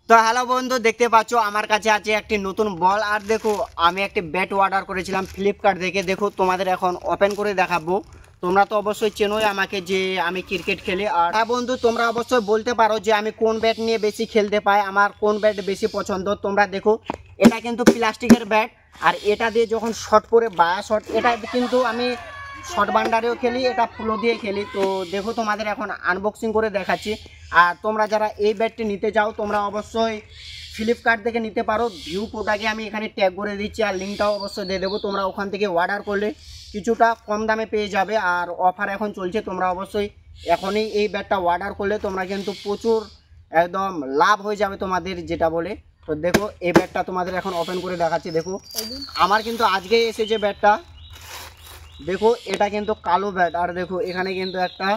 তো হ্যালো বন্ধু, দেখতে পাচ্ছ আমার কাছে আছে একটি নতুন বল। আর দেখো আমি একটি ব্যাট অর্ডার করেছিলাম ফ্লিপকার্ট থেকে। দেখো তোমাদের এখন ওপেন করে দেখাবো। তোমরা তো অবশ্যই চেনোই আমাকে যে আমি ক্রিকেট খেলি। আর হ্যাঁ বন্ধু, তোমরা অবশ্যই বলতে পারো যে আমি কোন ব্যাট নিয়ে বেশি খেলতে পাই, আমার কোন ব্যাট বেশি পছন্দ। তোমরা দেখো এটা কিন্তু প্লাস্টিকের ব্যাট, আর এটা দিয়ে যখন শট করে বায়া শট, এটা কিন্তু আমি শর্ট বান্ডারেও খেলি, এটা ফুলো দিয়ে খেলি। তো দেখো তোমাদের এখন আনবক্সিং করে দেখাচ্ছি। আর তোমরা যারা এই ব্যাটটি নিতে চাও তোমরা অবশ্যই ফ্লিপকার্ট থেকে নিতে পারো। ভিউ প্রোডাক্টে আমি এখানে ট্যাগ করে দিচ্ছি, আর লিঙ্কটাও অবশ্যই দিয়ে দেবো। তোমরা ওখান থেকে অর্ডার করলে কিছুটা কম দামে পেয়ে যাবে। আর অফার এখন চলছে, তোমরা অবশ্যই এখনই এই ব্যাটটা অর্ডার করলে তোমরা কিন্তু প্রচুর একদম লাভ হয়ে যাবে তোমাদের, যেটা বলে। তো দেখো এই ব্যাটটা তোমাদের এখন ওপেন করে দেখাচ্ছি। দেখো আমার কিন্তু আজকেই এসেছে ব্যাটটা। দেখো এটা কিন্তু কালো ব্যাট, আর দেখো এখানে কিন্তু একটা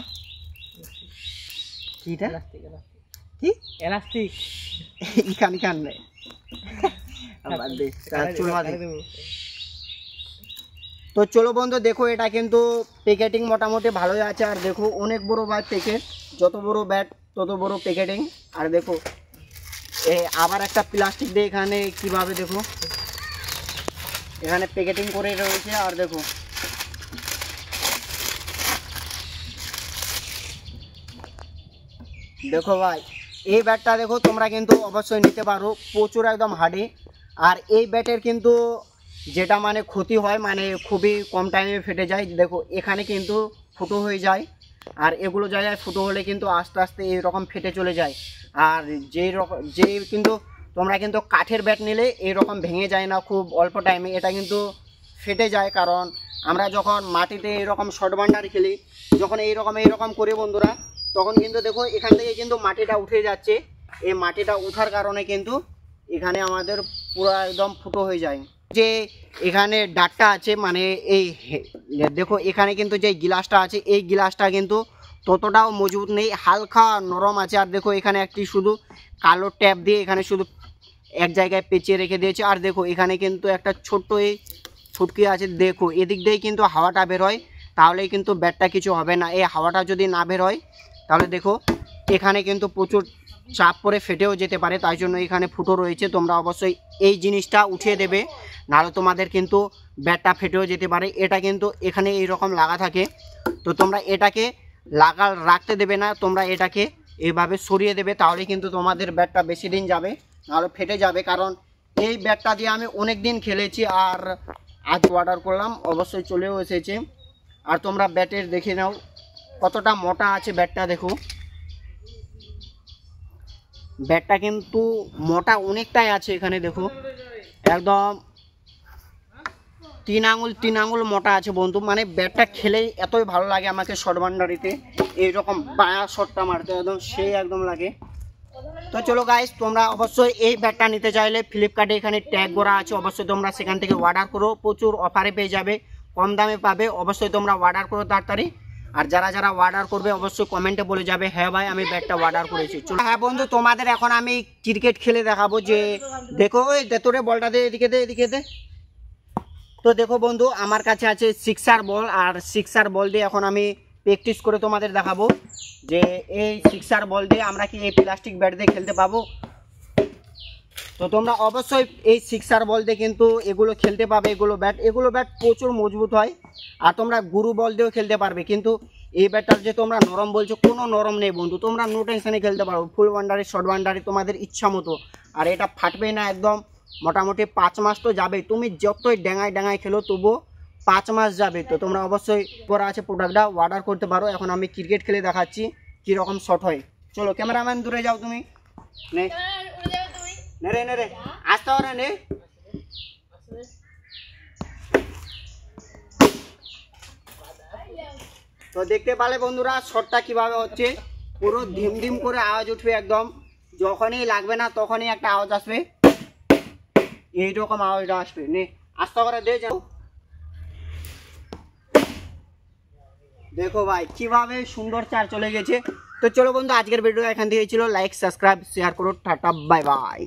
কিটা কি এলাস্টিক ইখান ইখান নেই। তো চলো বন্ধু, দেখো এটা কিন্তু প্যাকেটিং মোটামুটি ভালোই আছে। আর দেখো অনেক বড় ব্যাট প্যাকেট, যত বড় ব্যাট তত বড় প্যাকেটিং। আর দেখো আবার একটা প্লাস্টিক দিয়ে এখানে কিভাবে দেখো এখানে প্যাকেটিং করে রয়েছে। আর দেখো দেখো ভাই, এই ব্যাটটা দেখো তোমরা কিন্তু অবশ্যই নিতে পারো, প্রচুর একদম হার্ডি। আর এই ব্যাটের কিন্তু যেটা মানে ক্ষতি হয়, মানে খুবই কম টাইমে ফেটে যায়। দেখো এখানে কিন্তু ফুটো হয়ে যায়, আর এগুলো জায়গায় ফুটো হলে কিন্তু আস্তে আস্তে এইরকম ফেটে চলে যায়। আর যেই কিন্তু তোমরা কিন্তু কাঠের ব্যাট নিলে এইরকম ভেঙে যায় না খুব অল্প টাইমে, এটা কিন্তু ফেটে যায়। কারণ আমরা যখন মাটিতে এইরকম শর্ট বাউন্ডার খেলি, যখন এইরকম করে বন্ধুরা, তখন কিন্তু দেখো এখান থেকে কিন্তু মাটিটা উঠে যাচ্ছে। এই মাটিটা উঠার কারণে কিন্তু এখানে আমাদের পুরো একদম ফুটো হয়ে যায়। যে এখানে ডাটটা আছে, মানে এই দেখো এখানে কিন্তু যে গ্লাসটা আছে, এই গ্লাসটা কিন্তু ততটাও মজবুত নেই, হালকা নরম আছে। আর দেখো এখানে একটি শুধু কালো ট্যাপ দিয়ে এখানে শুধু এক জায়গায় পেঁচিয়ে রেখে দিয়েছে। আর দেখো এখানে কিন্তু একটা ছোট্ট এই ফুটকি আছে। দেখো এদিক দিয়েই কিন্তু হাওয়াটা বের হয়, তাহলেই কিন্তু ব্যাটটা কিছু হবে না। এই হাওয়াটা যদি না বের হয় তাহলে দেখো এখানে কিন্তু প্রচুর চাপ পরে ফেটেও যেতে পারে, তাই জন্য এখানে ফুটো রয়েছে। তোমরা অবশ্যই এই জিনিসটা উঠিয়ে দেবে, নাহলে তোমাদের কিন্তু ব্যাটটা ফেটেও যেতে পারে। এটা কিন্তু এখানে এই রকম লাগা থাকে, তো তোমরা এটাকে রাখতে দেবে না, তোমরা এটাকে এইভাবে সরিয়ে দেবে, তাহলে কিন্তু তোমাদের ব্যাটটা বেশি দিন যাবে, নাহলে ফেটে যাবে। কারণ এই ব্যাটটা দিয়ে আমি অনেক দিন খেলেছি, আর আজ অর্ডার করলাম, অবশ্যই চলেও এসেছে। আর তোমরা ব্যাটের দেখে নাও কতটা মোটা আছে ব্যাটটা। দেখো ব্যাটটা কিন্তু মোটা অনেকটাই আছে, এখানে দেখো একদম 3 আঙুল মোটা আছে বন্ধু। মানে ব্যাটটা খেলেই এতই ভালো লাগে আমাকে শর্ট বাউন্ডারিতে এইরকম বায়া শটটা মারতে, একদম সেই একদম লাগে। তো চলো গাইস, তোমরা অবশ্যই এই ব্যাটটা নিতে চাইলে ফ্লিপকার্টে এখানে ট্যাগ করা আছে, অবশ্যই তোমরা সেখান থেকে অর্ডার করো, প্রচুর অফারে পেয়ে যাবে, কম দামে পাবে। অবশ্যই তোমরা অর্ডার করো তাড়াতাড়ি। আর যারা যারা অর্ডার করবে অবশ্যই কমেন্টে বলে যাবে হ্যাঁ ভাই আমি ব্যাটটা অর্ডার করেছি। চলো হ্যাঁ বন্ধু, তোমাদের এখন আমি ক্রিকেট খেলে দেখাবো। যে দেখো ওই তোরে বলটা দে, এদিকে দে, এদিকে দে। তো দেখো বন্ধু, আমার কাছে আছে সিক্সার বল, আর সিক্সার বল দিয়ে এখন আমি প্র্যাকটিস করে তোমাদের দেখাবো যে এই সিক্সার বল দিয়ে আমরা কি এই প্লাস্টিক ব্যাট দিয়ে খেলতে পাবো। তো তোমরা অবশ্যই এই সিক্সার বল দিয়ে কিন্তু এগুলো খেলতে পাবে। এগুলো ব্যাট প্রচুর মজবুত হয়, আর তোমরা গুরু বল দিয়েও খেলতে পারবে। কিন্তু এই ব্যাটটা যে তোমরা নরম বলছো, কোনো নরম নেই বন্ধু, তোমরা নো টেনশনে খেলতে পারো, ফুল বাউন্ডারি শর্ট বাউন্ডারি তোমাদের ইচ্ছা মতো। আর এটা ফাটবে না একদম, মোটামুটি 5 মাস তো যাবে। তুমি যতই ড্যাঙায় খেলো তবুও 5 মাস যাবে। তো তোমরা অবশ্যই করা আছে প্রোডাক্টটা অর্ডার করতে পারো। এখন আমি ক্রিকেট খেলে দেখাচ্ছি কীরকম শট হয়। চলো ক্যামেরাম্যান দূরে যাও তুমি, নে রে আসতে হবে নে। তো দেখতে পালে বন্ধুরা শটটা কিভাবে হচ্ছে, পুরো ধিম ধিম করে আওয়াজ উঠবে একদম, যখনই লাগবে না তখনই একটা আওয়াজ আসবে, এইরকম আওয়াজটা আসবে। নে আস্তে করে দে যাও। দেখো ভাই কিভাবে সুন্দর চার চলে গেছে। তো চলো বন্ধু, আজকের ভিডিও এখান থেকে ছিল। লাইক সাবস্ক্রাইব শেয়ার করো, টাটা বাই বাই।